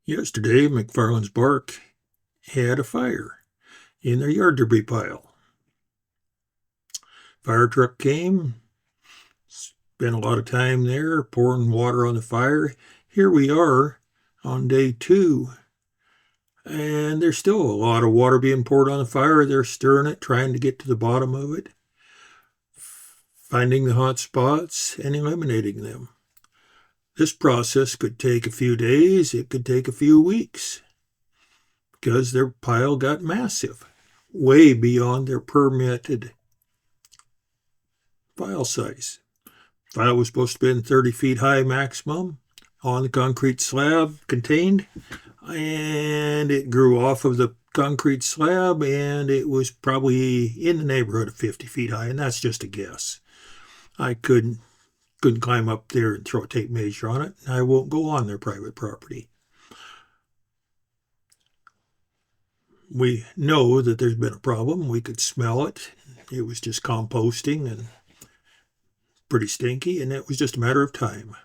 Yesterday, McFarlane's bark had a fire in their yard debris pile. Fire truck came, spent a lot of time there pouring water on the fire. Here we are on day 2, and there's still a lot of water being poured on the fire. They're stirring it, trying to get to the bottom of it, finding the hot spots and eliminating them. This process could take a few days, it could take a few weeks, because their pile got massive, way beyond their permitted file size. File was supposed to be 30 feet high maximum on the concrete slab contained, and it grew off of the concrete slab, and it was probably in the neighborhood of 50 feet high, and that's just a guess. I couldn't climb up there and throw a tape measure on it. I won't go on their private property. We know that there's been a problem. We could smell it. It was just composting and pretty stinky, and it was just a matter of time.